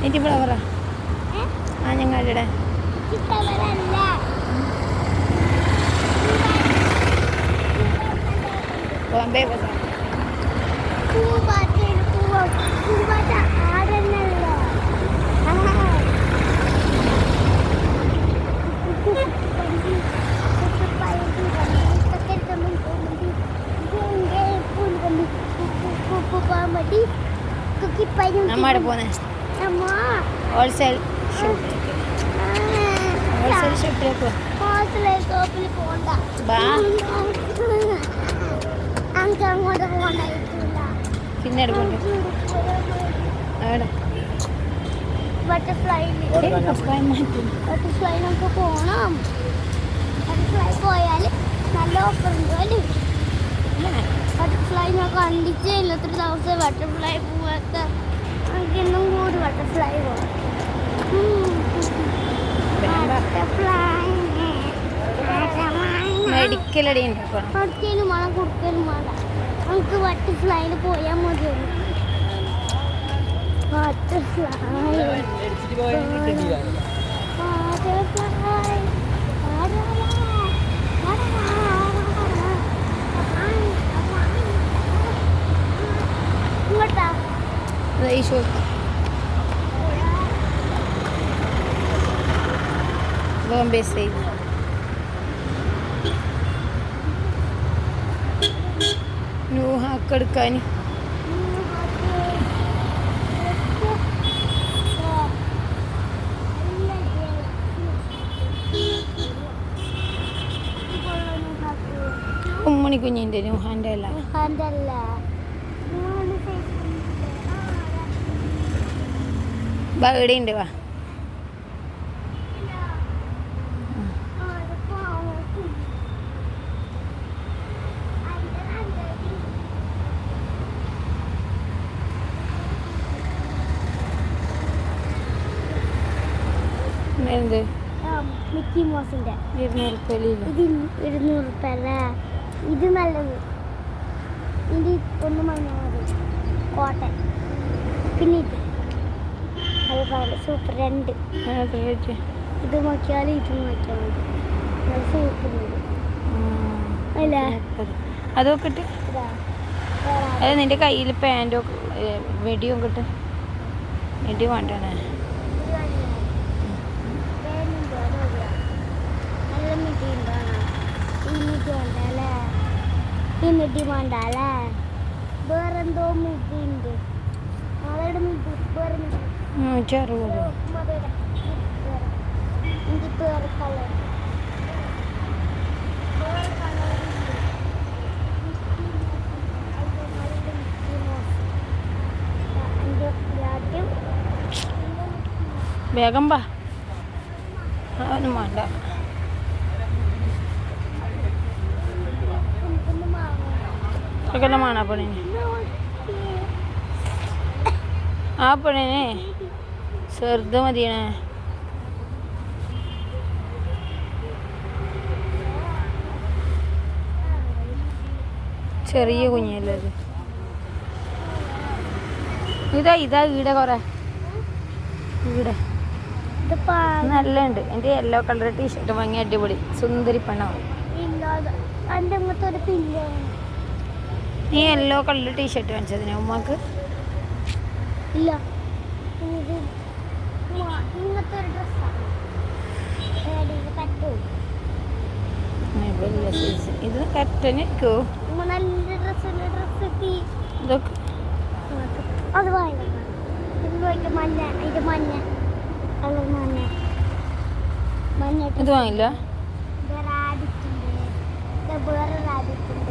എനിക്ക് ഫ്ലവറ ആ ഞങ്ങളുടെ ബോംബെ ബസാർ നമ്മടെ പോന്നെ ഹോൾസെയിൽ ഷോപ്പിലേക്ക് പിന്നെ ബട്ടർഫ്ലൈ നമുക്ക് പോണം. ബട്ടർഫ്ലൈ പോയാൽ നല്ല ഓഫർ ഉണ്ടോ അല്ലേ? ബട്ടർഫ്ലൈ ഞാൻ കണ്ടിട്ടില്ല എത്ര ദിവസം ബട്ടർഫ്ലൈ പോവാത്ത. നമുക്ക് ഇന്നും കൂടി ബട്ടർഫ്ലൈ പോകാം. മെഡിക്കലടി കൊടുക്കലും വേണം കൊടുക്കലും വേണം. നമുക്ക് ബട്ടർഫ്ലൈയിൽ പോയാൽ മതിയല്ലോ. ബട്ടർഫ്ലൈ ഇങ്ങോട്ടാ ഈ ഷോപ്പ് ബോംബെ സെയിൽ നൂഹാക്കെടുക്കാൻ ഉമ്മണി കുഞ്ഞിൻ്റെ നൂഹാൻ്റെ അല്ല ഇവിടെ ഉണ്ട് വാ എന്ത് മിക്കി മൗസിന്റെ 200 അല്ലേ? ഇത് നല്ലത്. ഇത് ഒന്ന് മഞ്ഞാൽ മതി. കോട്ടൺ പിന്നെ അത് സൂപ്പർ 2 ഇത് നോക്കിയാൽ ഇത് നോക്കിയാൽ മതി. സൂപ്പർ അല്ലേ? അതൊക്കെ ഇട്ട് അത് നിന്റെ കയ്യിൽ പാൻറ്റോ വെടിയും കിട്ട് വെടി വേണ്ടേ? മിഡി വേണ്ടല്ലേ? വേറെന്തോ മിഡി ഉണ്ട്. അവരുടെ മിഡി വേറെ വേറെ കളർ വേഗം വാ. അതൊന്നും വേണ്ട. ാണ് പെണ്ണിന് ആ പെണ്ണിനെ ചെറുത് മതിയണേ. ചെറിയ കുഞ്ഞല്ലേ അത്. ഇതാ ഈടെ കുറെ ഈടെ നല്ല ഉണ്ട്. എൻ്റെ യെല്ലോ കളർ ടീഷർട്ട് വാങ്ങി അടിപൊളി സുന്ദരി പെണ്ണാവും. നീ യെല്ലോ കളർ ടീഷർട്ട് വാങ്ങിച്ചതിനാ ഉമ്മാക്ക്? ഇല്ല, ഇങ്ങനത്തെ ഒരു ഡ്രസ്സാണ്. ഇത് കറ്റനിക്കോ നല്ല ഡ്രസ്സ് ഇതൊക്കെ അത് വാങ്ങി. ഇത് മഞ്ഞ, ഇത് മഞ്ഞ കളർ മഞ്ഞ മഞ്ഞ ഇത് വാങ്ങില്ല. വേറെ റാഡിറ്റുണ്ട്.